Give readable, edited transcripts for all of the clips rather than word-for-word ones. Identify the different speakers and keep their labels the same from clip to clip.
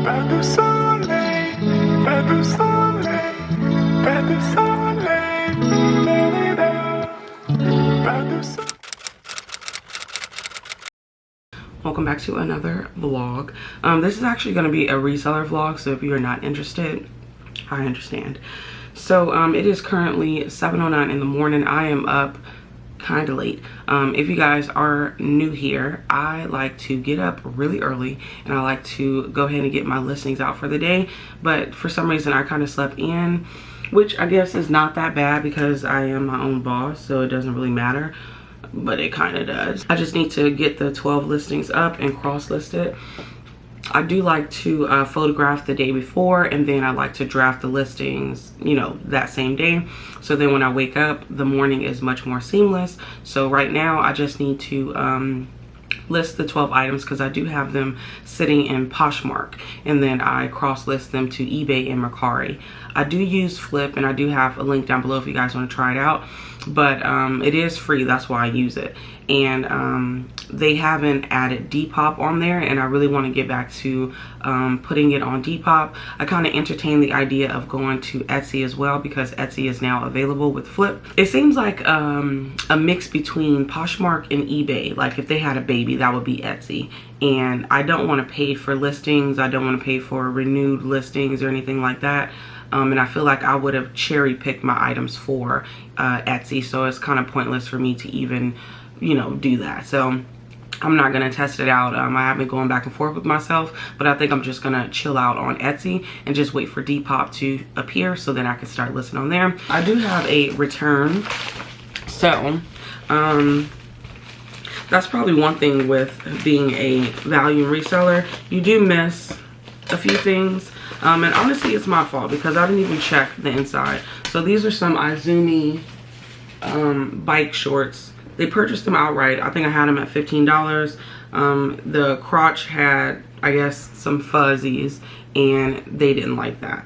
Speaker 1: Welcome back to another vlog. This is actually going to be a reseller vlog, so if you are not interested, I understand. So it is currently 7:09 in the morning. I am up kind of late. If you guys are new here, I like to get up really early and I like to go ahead and get my listings out for the day, but for some reason I kind of slept in, which I guess is not that bad because I am my own boss, so it doesn't really matter, but it kind of does. I just need to get the 12 listings up and cross list it. I do like to photograph the day before, and then I like to draft the listings, you know, that same day. So then when I wake up, the morning is much more seamless. So right now I just need to list the 12 items because I do have them sitting in Poshmark, and then I cross list them to eBay and Mercari. I do use Flip, and I do have a link down below if you guys want to try it out, but it is free, that's why I use it. And they haven't added Depop on there, and I really want to get back to putting it on Depop. I kind of entertained the idea of going to Etsy as well because Etsy is now available with Flip. It seems like a mix between Poshmark and eBay. Like if they had a baby, that would be Etsy. And I don't want to pay for listings. I don't want to pay for renewed listings or anything like that. And I feel like I would have cherry picked my items for Etsy, so it's kind of pointless for me to even, you know, do that. So I'm not gonna test it out. I have been going back and forth with myself, but I think I'm just gonna chill out on Etsy and just wait for Depop to appear so then I can start listing on there. I do have a return, so that's probably one thing with being a value reseller. You do miss a few things, and honestly it's my fault because I didn't even check the inside. So these are some Izumi bike shorts. They purchased them outright. I think I had them at $15. The crotch had, I guess, some fuzzies, and they didn't like that.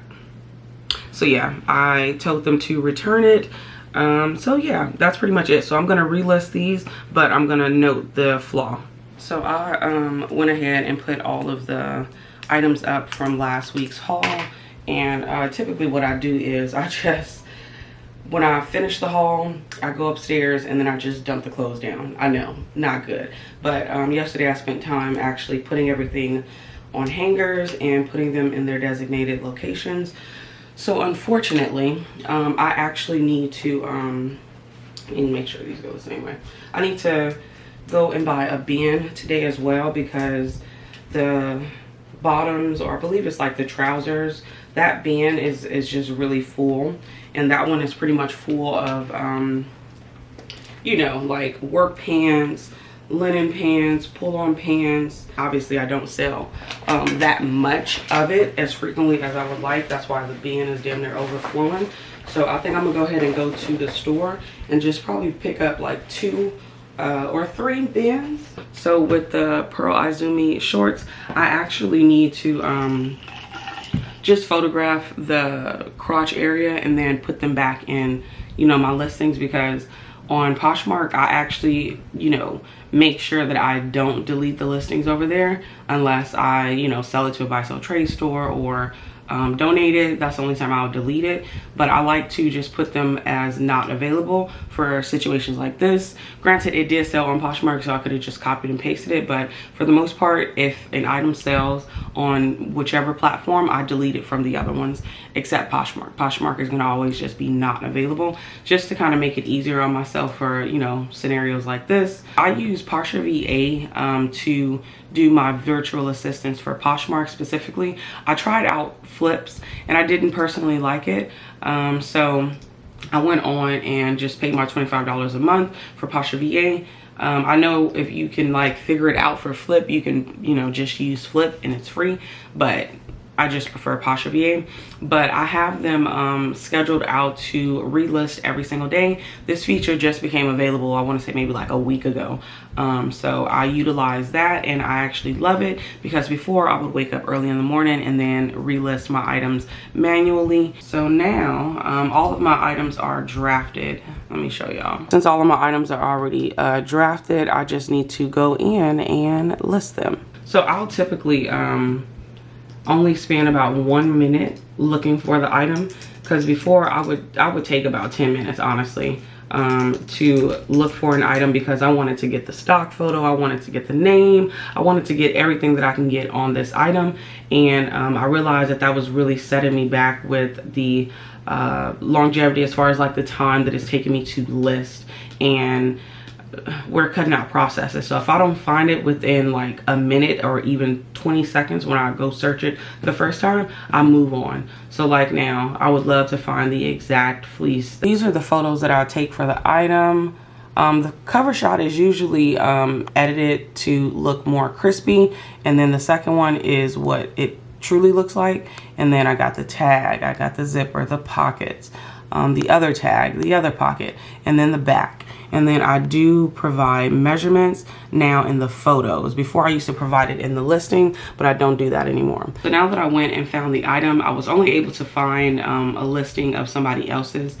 Speaker 1: So yeah, I told them to return it. So yeah, that's pretty much it. So I'm gonna relist these, but I'm gonna note the flaw. So I went ahead and put all of the items up from last week's haul, and typically what I do is I just, when I finish the haul, I go upstairs and then I just dump the clothes down. I know, not good. But yesterday I spent time actually putting everything on hangers and putting them in their designated locations. So unfortunately, I actually need to, let me make sure these go the same way. I need to go and buy a bin today as well because the bottoms, or I believe it's like the trousers, that bin is just really full, and that one is pretty much full of you know, like work pants, linen pants, pull-on pants. Obviously I don't sell that much of it as frequently as I would like. That's why the bin is damn near overflowing. So I think I'm gonna go ahead and go to the store and just probably pick up like 2 or 3 bins. So with the Pearl Izumi shorts, I actually need to just photograph the crotch area and then put them back in, you know, my listings, because on Poshmark I actually, you know, make sure that I don't delete the listings over there unless I, you know, sell it to a buy sell trade store or donate it. That's the only time I'll delete it. But I like to just put them as not available for situations like this. Granted, it did sell on Poshmark, so I could have just copied and pasted it, but for the most part, if an item sells on whichever platform, I delete it from the other ones except Poshmark. Poshmark is going to always just be not available, just to kind of make it easier on myself for, you know, scenarios like this. I use Parsha VA to do my virtual assistants for Poshmark specifically. I tried out Flips and I didn't personally like it, so I went on and just paid my $25 a month for Parsha VA. I know if you can like figure it out for Flip, you can, you know, just use Flip and it's free, but I just prefer Parsha VA. But I have them scheduled out to relist every single day. This feature just became available, I want to say maybe like a week ago. So I utilize that and I actually love it, because before I would wake up early in the morning and then relist my items manually. So now all of my items are drafted. Let me show y'all. Since all of my items are already drafted, I just need to go in and list them. So I'll typically only spend about 1 minute looking for the item, because before I would take about 10 minutes, honestly, to look for an item, because I wanted to get the stock photo, I wanted to get the name, I wanted to get everything that I can get on this item. And I realized that that was really setting me back with the longevity, as far as like the time that it's taking me to list, and we're cutting out processes. So if I don't find it within like a minute or even 20 seconds when I go search it the first time, I move on. So like now, I would love to find the exact fleece. These are the photos that I take for the item. The cover shot is usually edited to look more crispy, and then the second one is what it truly looks like. And then I got the tag, I got the zipper, the pockets, the other tag, the other pocket, and then the back. And then I do provide measurements now in the photos. Before I used to provide it in the listing, but I don't do that anymore. So now that I went and found the item, I was only able to find a listing of somebody else's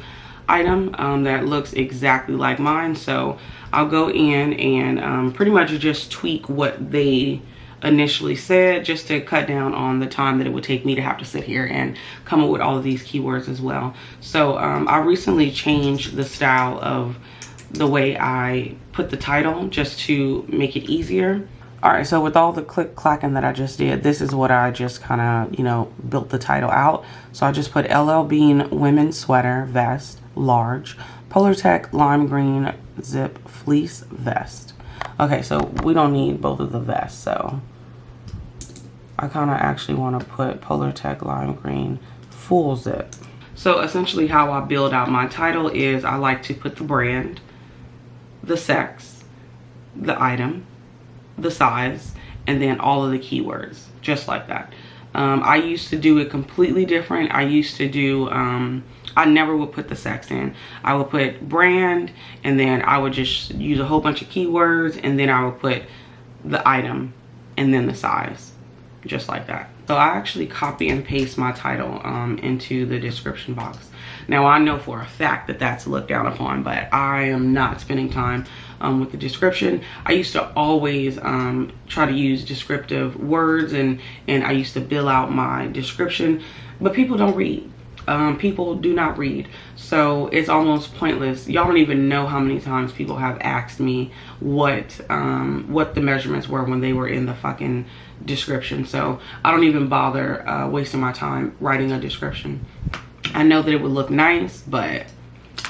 Speaker 1: item that looks exactly like mine. So I'll go in and pretty much just tweak what they initially said, just to cut down on the time that it would take me to have to sit here and come up with all of these keywords as well. So I recently changed the style of the way I put the title, just to make it easier. All right, so with all the click clacking that I just did, this is what I just kind of, you know, built the title out. So I just put LL Bean women's sweater vest, large, Polartec lime green zip fleece vest. Okay, so we don't need both of the vests, so I kind of actually want to put Polartec lime green full zip. So essentially how I build out my title is I like to put the brand, the sex, the item, the size, and then all of the keywords, just like that. I used to do it completely different. I used to do, I never would put the sex in. I would put brand, and then I would just use a whole bunch of keywords, and then I would put the item and then the size, just like that. So I actually copy and paste my title into the description box. Now I know for a fact that that's looked down upon, but I am not spending time with the description. I used to always try to use descriptive words, and I used to bill out my description, but people don't read. People do not read, so it's almost pointless. Y'all don't even know how many times people have asked me what the measurements were when they were in the fucking description. So I don't even bother wasting my time writing a description. I know that it would look nice, but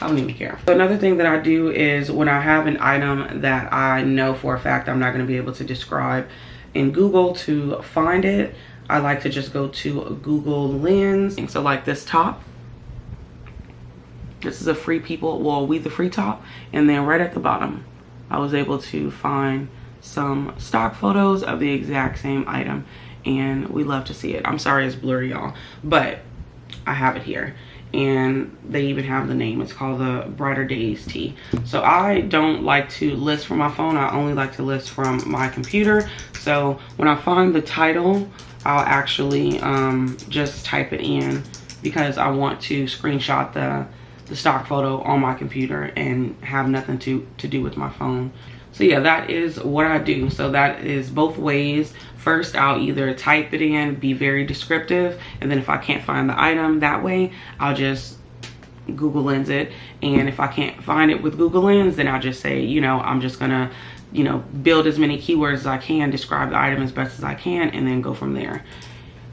Speaker 1: I don't even care. So another thing that I do is when I have an item that I know for a fact I'm not going to be able to describe in Google to find it, I like to just go to Google Lens. So like this top, this is a Free People, well, We the Free top. And then right at the bottom, I was able to find some stock photos of the exact same item, and we love to see it. I'm sorry it's blurry, y'all, but I have it here, and they even have the name. It's called the Brighter Days Tee. So I don't like to list from my phone. I only like to list from my computer. So when I find the title, I'll actually just type it in, because I want to screenshot the stock photo on my computer and have nothing to do with my phone. So yeah, that is what I do. So that is both ways. First, I'll either type it in, be very descriptive, and then if I can't find the item that way, I'll just Google Lens it. And if I can't find it with Google Lens, then I'll just say, you know, I'm just gonna, you know, build as many keywords as I can, describe the item as best as I can, and then go from there.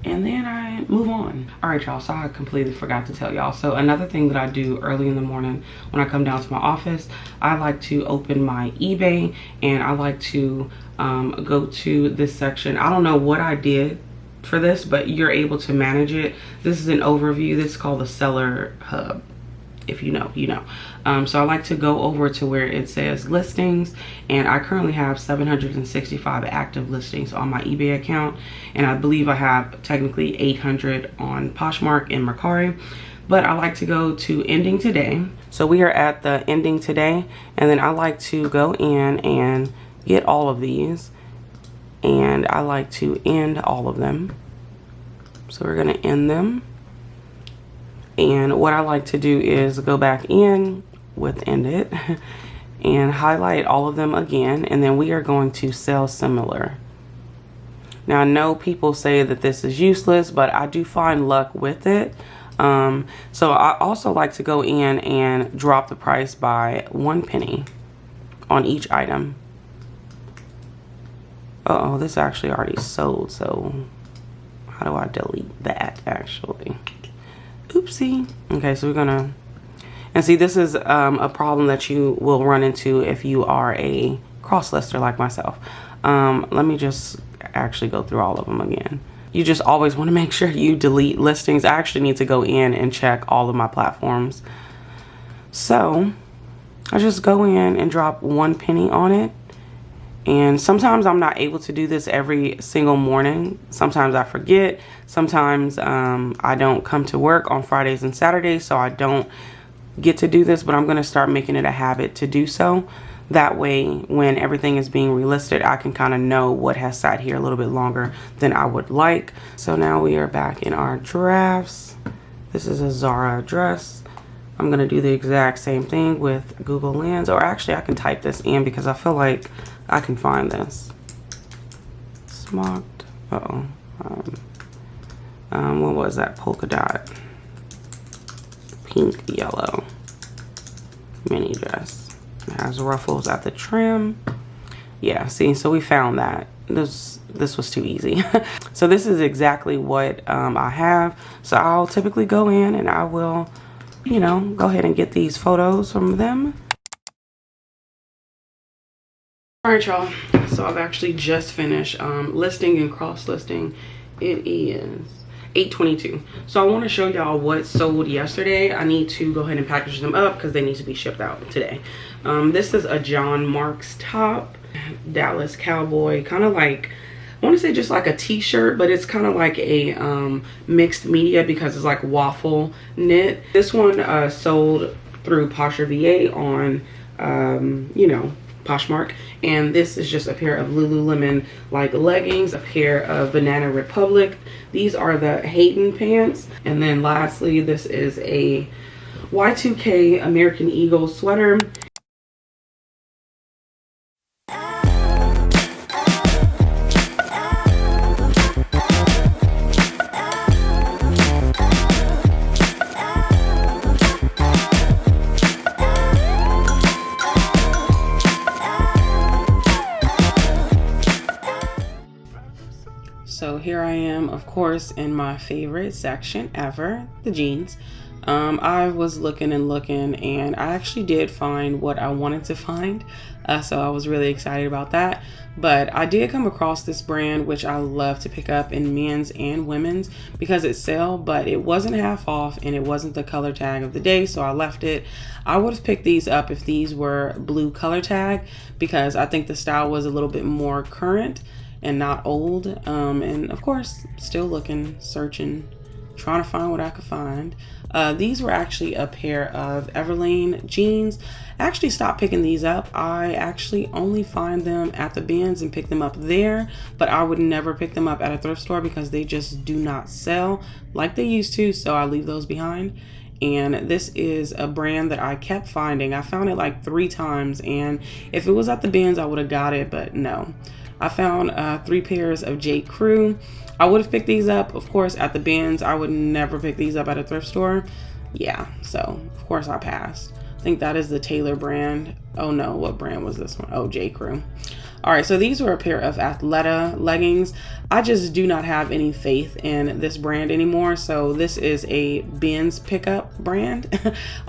Speaker 1: And then I move on. All right, y'all, so I completely forgot to tell y'all. So another thing that I do early in the morning when I come down to my office, I like to open my eBay, and I like to go to this section. I don't know what I did for this, but you're able to manage it. This is an overview. This is called the Seller Hub. If you know, you know. So I like to go over to where it says listings, and I currently have 765 active listings on my eBay account, and I believe I have technically 800 on Poshmark and Mercari. But I like to go to ending today. So we are at the ending today, and then I like to go in and get all of these, and I like to end all of them. So we're gonna end them. And what I like to do is go back in with end it and highlight all of them again, and then we are going to sell similar. Now I know people say that this is useless, but I do find luck with it. So I also like to go in and drop the price by 1 penny on each item. Uh-oh, this actually already sold, so how do I delete that actually? Oopsie. Okay, so we're gonna, and see, this is a problem that you will run into if you are a cross-lister like myself. Let me just actually go through all of them again. You just always want to make sure you delete listings. I actually need to go in and check all of my platforms. So I just go in and drop 1 penny on it. And sometimes I'm not able to do this every single morning. Sometimes I forget. Sometimes I don't come to work on Fridays and Saturdays, so I don't get to do this, but I'm going to start making it a habit to do so. That way, when everything is being relisted, I can kind of know what has sat here a little bit longer than I would like. So now we are back in our drafts. This is a Zara dress. I'm going to do the exact same thing with Google Lens, or actually I can type this in because I feel like I can find this. Smocked. Uh-oh. What was that? Polka dot. Pink, yellow. Mini dress. It has ruffles at the trim. Yeah, see, so we found that. This was too easy. So this is exactly what I have. So I'll typically go in and I will, you know, go ahead and get these photos from them. All right, y'all. So I've actually just finished listing and cross-listing. It is 8:22. So I want to show y'all what sold yesterday. I need to go ahead and package them up because they need to be shipped out today. This is a John Marks top, Dallas cowboy, kind of like, I want to say just like a t-shirt, but it's kind of like a mixed media because it's like waffle knit. This one sold through Posher VA on you know, Poshmark, and this is just a pair of Lululemon like leggings, a pair of Banana Republic. These are the Hayden pants, and then lastly this is a Y2K American Eagle sweater. So here I am, of course, in my favorite section ever, the jeans. I was looking and looking, and I actually did find what I wanted to find. So I was really excited about that. But I did come across this brand, which I love to pick up in men's and women's because it's sale, but it wasn't half off and it wasn't the color tag of the day, so I left it. I would have picked these up if these were blue color tag because I think the style was a little bit more current and not old. And of course, still looking, searching, trying to find what I could find. These were actually a pair of Everlane jeans. I actually stopped picking these up. I actually only find them at the bins and pick them up there, but I would never pick them up at a thrift store because they just do not sell like they used to, so I leave those behind. And this is a brand that I kept finding. I found it like 3 times, and if it was at the bins I would have got it, but no. I found 3 pairs of J. Crew. I would have picked these up, of course, at the bins. I would never pick these up at a thrift store. Yeah, so of course I passed. I think that is the Taylor brand. Oh no, what brand was this one? Oh, J. Crew. All right, so these were a pair of Athleta leggings. I just do not have any faith in this brand anymore, so this is a bins pickup brand.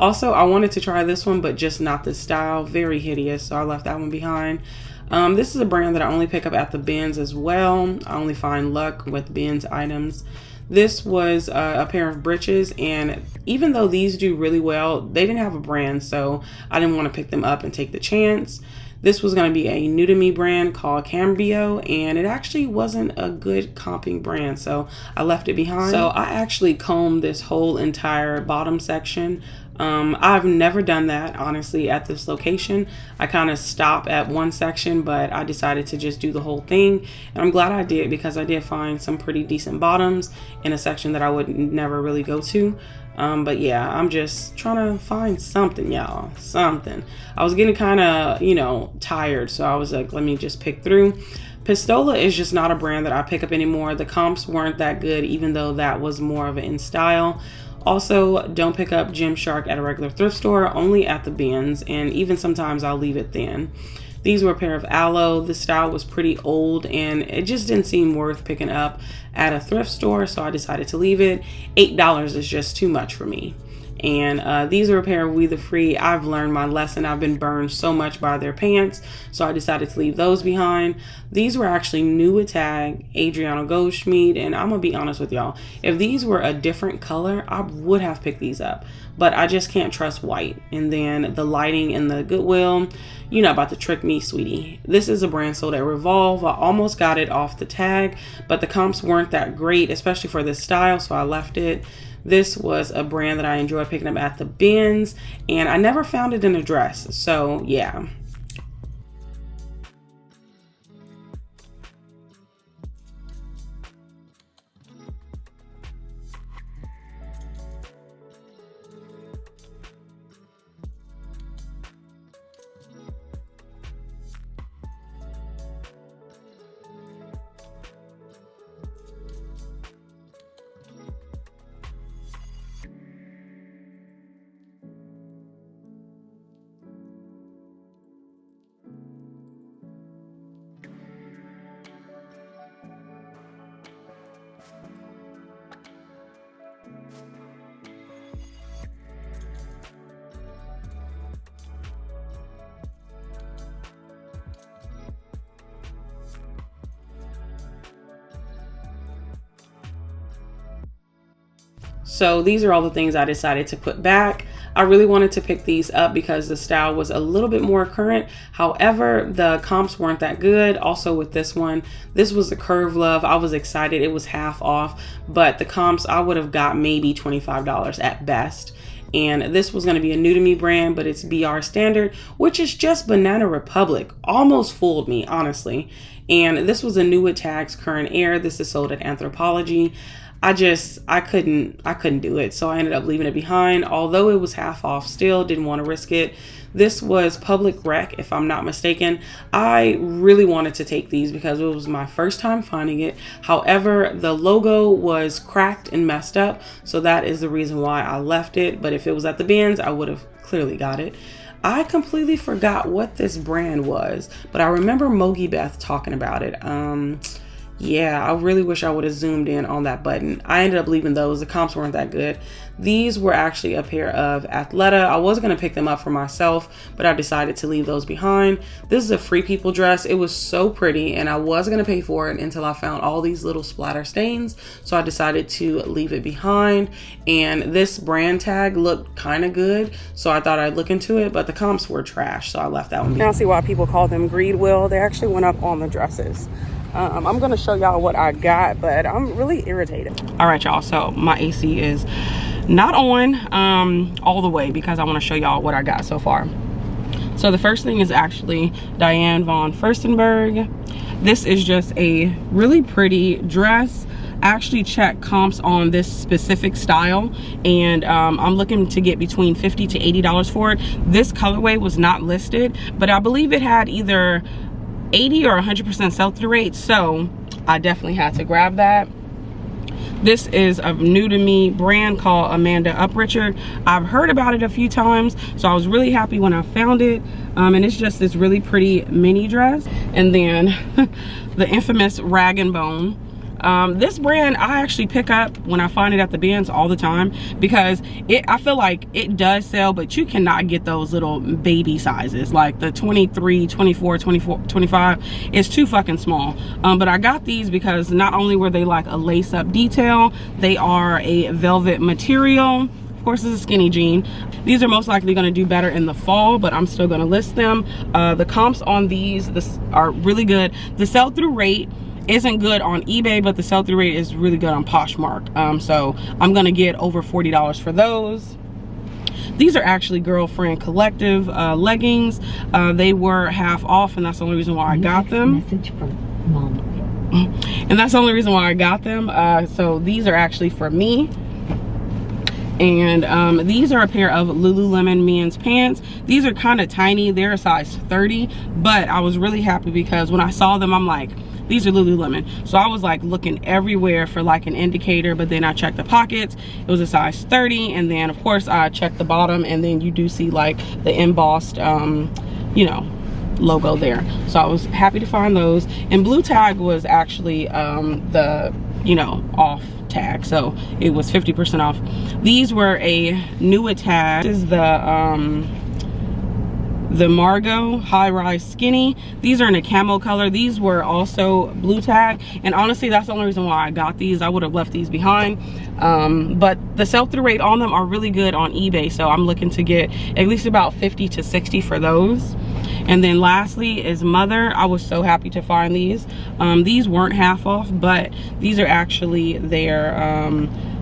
Speaker 1: Also, I wanted to try this one, but just not this style. Very hideous, so I left that one behind. This is a brand that I only pick up at the bins as well. I only find luck with bins items. This was a pair of breeches, and even though these do really well, they didn't have a brand, so I didn't want to pick them up and take the chance. This was going to be a new to me brand called Cambio, and it actually wasn't a good comping brand, so I left it behind. So I actually combed this whole entire bottom section. I've never done that, honestly, at this location. I kind of stop at one section, but I decided to just do the whole thing. And I'm glad I did because I did find some pretty decent bottoms in a section that I would never really go to. But yeah, I'm just trying to find something, y'all, something. I was getting kind of, you know, tired. So I was like, let me just pick through. Pistola is just not a brand that I pick up anymore. The comps weren't that good, even though that was more of an in style. Also, don't pick up Gymshark at a regular thrift store, only at the bins, and even sometimes I'll leave it then. These were a pair of aloe. The style was pretty old and it just didn't seem worth picking up at a thrift store, so I decided to leave it. $8 is just too much for me. And these are a pair of We The Free. I've learned my lesson. I've been burned so much by their pants, so I decided to leave those behind. These were actually new tag Adriano Goldschmied, and I'm gonna be honest with y'all, if these were a different color, I would have picked these up, but I just can't trust white. And then the lighting in the Goodwill, you're not about to trick me, sweetie. This is a brand sold at Revolve. I almost got it off the tag, but the comps weren't that great, especially for this style, so I left it. This was a brand that I enjoy picking up at the bins, and I never found it in a dress, so yeah. So these are all the things I decided to put back. I really wanted to pick these up because the style was a little bit more current. However, the comps weren't that good. Also with this one, this was the Curve Love. I was excited. It was half off, but the comps I would have got maybe $25 at best. And this was going to be a new to me brand, but it's BR Standard, which is just Banana Republic. Almost fooled me, honestly. And this was a new Tags Current Air. This is sold at Anthropologie. I couldn't do it. So I ended up leaving it behind. Although it was half off, still didn't want to risk it. This was Public Rec, if I'm not mistaken. I really wanted to take these because it was my first time finding it. However, the logo was cracked and messed up. So that is the reason why I left it. But if it was at the bins, I would have clearly got it. I completely forgot what this brand was, but I remember Mogi Beth talking about it. Yeah, I really wish I would have zoomed in on that button. I ended up leaving those. The comps weren't that good. These were actually a pair of Athleta. I was going to pick them up for myself, but I decided to leave those behind. This is a Free People dress. It was so pretty, and I was going to pay for it until I found all these little splatter stains. So I decided to leave it behind. And this brand tag looked kind of good, so I thought I'd look into it, but the comps were trash, so I left that one behind. Now see why people call them greed will. They actually went up on the dresses. I'm gonna show y'all what I got, but I'm really irritated. All right, y'all, so my AC is not on all the way because I want to show y'all what I got so far. So the first thing is actually Diane von Furstenberg. This is just a really pretty dress. I actually checked comps on this specific style, and I'm looking to get between $50 to $80 for it. This colorway was not listed, but I believe it had either 80 or 100% sell-through rate, so I definitely had to grab that. This is a new to me brand called Amanda Uprichard. I've heard about it a few times, so I was really happy when I found it. And it's just this really pretty mini dress. And then the infamous Rag & Bone. This brand I actually pick up when I find it at the bins all the time because I feel like it does sell, but you cannot get those little baby sizes like the 23, 24, 25. It's too fucking small. But I got these because not only were they like a lace-up detail, they are a velvet material. Of course, it's a skinny jean. These are most likely going to do better in the fall, but I'm still going to list them. The comps on these are really good. The sell-through rate isn't good on eBay, but the sell-through rate is really good on Poshmark. So I'm gonna get over $40 for those. These are actually Girlfriend Collective leggings. They were half off, and that's the only reason why I got them. And that's the only reason why I got them. So these are actually for me. And these are a pair of Lululemon men's pants. These are kind of tiny. They're a size 30, but I was really happy because when I saw them, I'm like, These are Lululemon. So I was like looking everywhere for like an indicator, but then I checked the pockets. It was a size 30. And then of course I checked the bottom, and then you do see like the embossed, you know, logo there. So I was happy to find those. And blue tag was actually the, you know, off tag, so it was 50% off. These were a ℚ𝕄𝕗 tag. This is the Margot high rise skinny. These are in a camo color. These were also blue tag, and honestly that's the only reason why I got these. I would have left these behind, but the sell-through rate on them are really good on eBay, so I'm looking to get at least about 50 to 60 for those. And then lastly is Mother. I was so happy to find these. These weren't half off, but these are actually their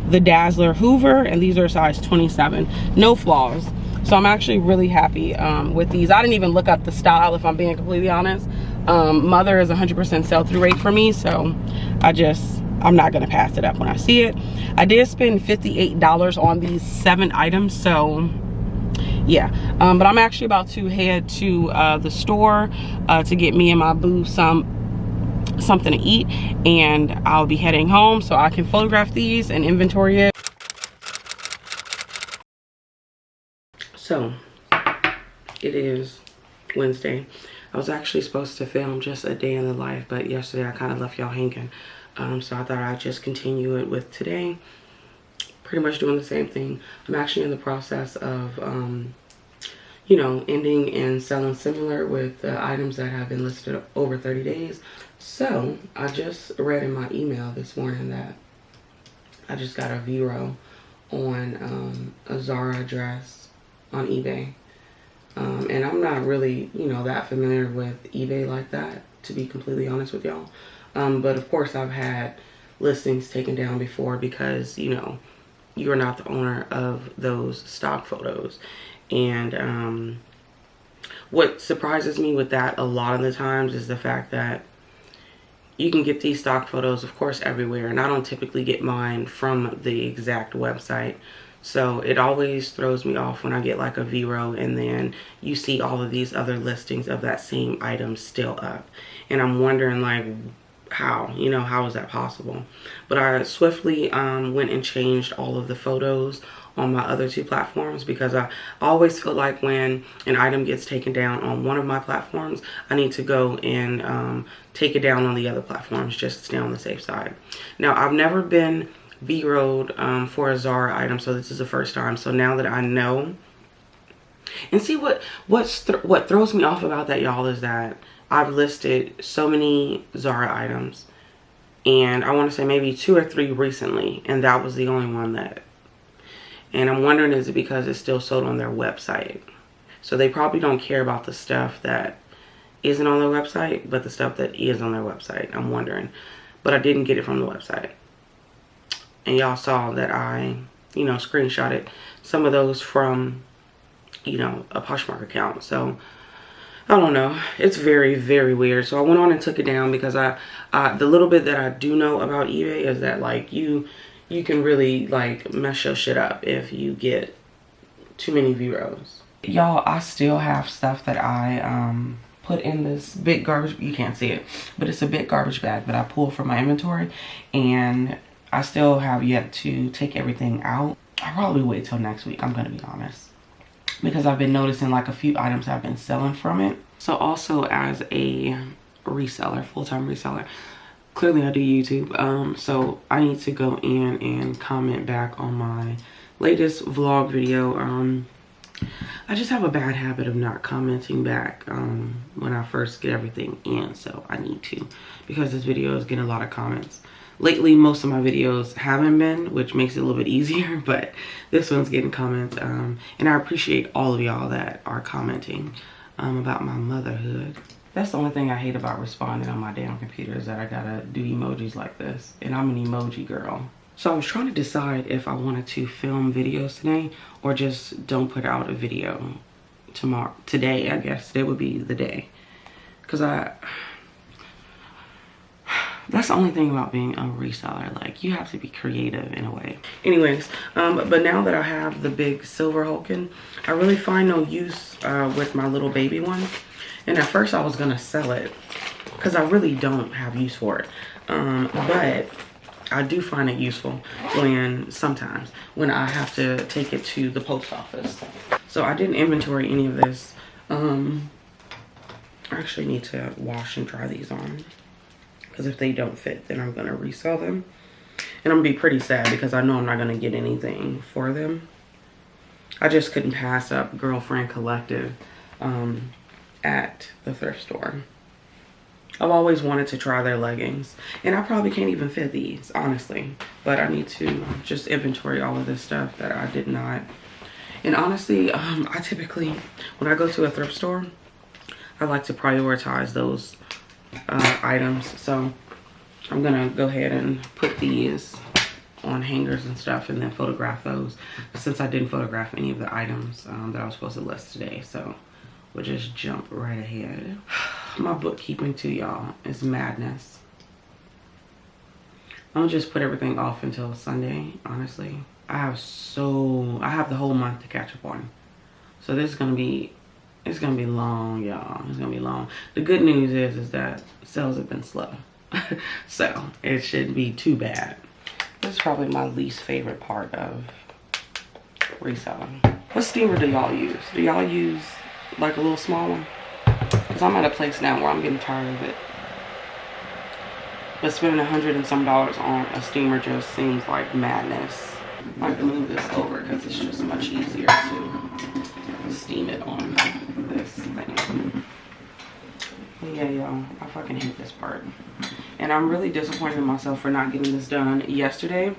Speaker 1: the Dazzler Hoover, and these are size 27. No flaws. So I'm actually really happy with these. I didn't even look up the style, if I'm being completely honest. Mother is 100% sell-through rate for me, so I'm not gonna pass it up when I see it. I did spend $58 on these 7 items, so yeah. But I'm actually about to head to the store to get me and my boo something to eat, and I'll be heading home so I can photograph these and inventory it. So it is Wednesday. I was actually supposed to film just a day in the life, but yesterday I kind of left y'all hanging. So I thought I'd just continue it with today. Pretty much doing the same thing. I'm actually in the process of, you know, ending and selling similar with items that have been listed over 30 days. So I just read in my email this morning that I just got a VERO on a Zara dress on eBay. And I'm not really, you know, that familiar with eBay like that, to be completely honest with y'all. But of course I've had listings taken down before because, you know, you're not the owner of those stock photos. And what surprises me with that a lot of the times is the fact that you can get these stock photos, of course, everywhere. And I don't typically get mine from the exact website. So it always throws me off when I get like a VERO and then you see all of these other listings of that same item still up. And I'm wondering like, how, you know, how is that possible? But I swiftly went and changed all of the photos on my other 2 platforms, because I always feel like when an item gets taken down on one of my platforms, I need to go and take it down on the other platforms just to stay on the safe side. Now, I've never been VERO'd for a Zara item, so this is the first time. So now that I know, and see what throws me off about that, y'all, is that I've listed so many Zara items, and I want to say maybe 2 or 3 recently, and that was the only one that, and I'm wondering, is it because it's still sold on their website? So they probably don't care about the stuff that isn't on their website, but the stuff that is on their website, I'm wondering. But I didn't get it from the website. And y'all saw that I, you know, screenshotted some of those from, you know, a Poshmark account. So I don't know, it's very, very weird. So I went on and took it down because the little bit that I do know about eBay is that like you can really like mess your shit up if you get too many VEROs. Y'all, I still have stuff that I put in this big garbage, you can't see it, but it's a big garbage bag that I pulled from my inventory, and I still have yet to take everything out. I'll probably wait till next week, I'm gonna be honest, because I've been noticing like a few items I've been selling from it. So also as a reseller, full-time reseller, clearly I do YouTube, so I need to go in and comment back on my latest vlog video. I just have a bad habit of not commenting back when I first get everything in, so I need to, because this video is getting a lot of comments. Lately, most of my videos haven't been, which makes it a little bit easier, but this one's getting comments, and I appreciate all of y'all that are commenting about my motherhood. That's the only thing I hate about responding on my damn computer, is that I gotta do emojis like this, and I'm an emoji girl. So I was trying to decide if I wanted to film videos today or just don't put out a video tomorrow. Today, I guess, today would be the day. Because that's the only thing about being a reseller. Like, you have to be creative in a way. Anyways, but now that I have the big silver Hulkin, I really find no use with my little baby one. And at first I was gonna sell it, because I really don't have use for it. But I do find it useful sometimes when I have to take it to the post office. So I didn't inventory any of this. I actually need to wash and try these on, because if they don't fit, then I'm gonna resell them. And I'm gonna be pretty sad because I know I'm not gonna get anything for them. I just couldn't pass up Girlfriend Collective at the thrift store. I've always wanted to try their leggings, and I probably can't even fit these, honestly. But I need to just inventory all of this stuff that I did not. And honestly, I typically, when I go to a thrift store, I like to prioritize those items. So I'm gonna go ahead and put these on hangers and stuff and then photograph those, since I didn't photograph any of the items that I was supposed to list today. So we'll just jump right ahead. My bookkeeping too, y'all, is madness. I'll just put everything off until Sunday, honestly. I have the whole month to catch up on. So this is gonna be, it's gonna be long, y'all. It's gonna be long. The good news is that sales have been slow. So it shouldn't be too bad. This is probably my least favorite part of reselling. What steamer do y'all use? Do y'all use like a little small one? Because I'm at a place now where I'm getting tired of it. But spending $100 and some on a steamer just seems like madness. I can move this over because it's just much easier to steam it on this thing. But yeah, y'all, I fucking hate this part. And I'm really disappointed in myself for not getting this done yesterday,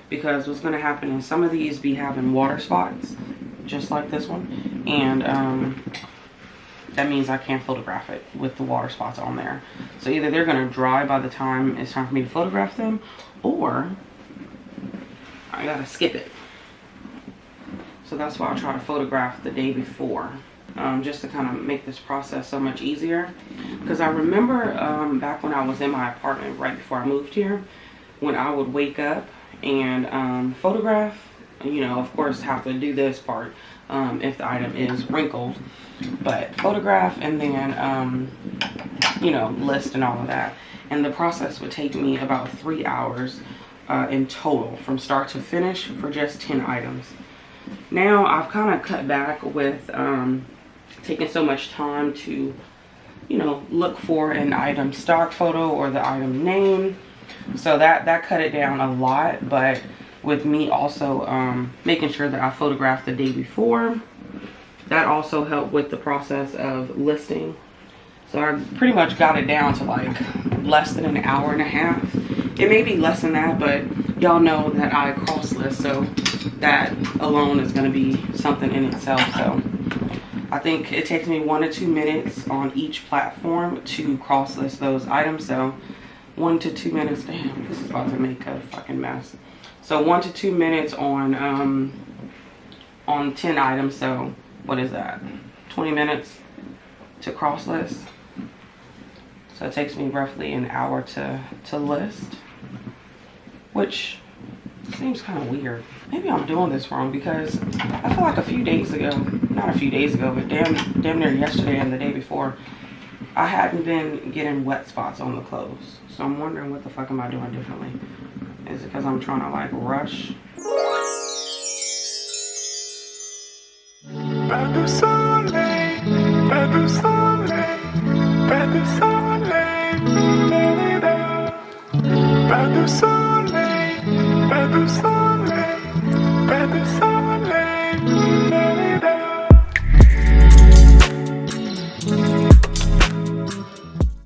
Speaker 1: because what's going to happen is some of these be having water spots, just like this one. And that means I can't photograph it with the water spots on there. So either they're going to dry by the time it's time for me to photograph them, or I gotta skip it. So that's why I try to photograph the day before, just to kind of make this process so much easier. Because I remember back when I was in my apartment right before I moved here, when I would wake up and photograph, you know, of course have to do this part if the item is wrinkled, but photograph and then you know, list and all of that. And the process would take me about 3 hours in total from start to finish for just 10 items. Now I've kind of cut back with taking so much time to, you know, look for an item stock photo or the item name. So that cut it down a lot. But with me also making sure that I photographed the day before, that also helped with the process of listing. So I pretty much got it down to like less than an hour and a half. It may be less than that, but y'all know that I cross list, so that alone is going to be something in itself. So I think it takes me 1 to 2 minutes on each platform to cross list those items. So 1 to 2 minutes. Damn, this is about to make a fucking mess. So 1 to 2 minutes on 10 items. So what is that? 20 minutes to cross list. So it takes me roughly an hour to list, which seems kind of weird. Maybe I'm doing this wrong, because I feel like a few days ago, not a few days ago, but damn near yesterday and the day before, I hadn't been getting wet spots on the clothes. So I'm wondering what the fuck am I doing differently? Is it because I'm trying to like rush?
Speaker 2: ♪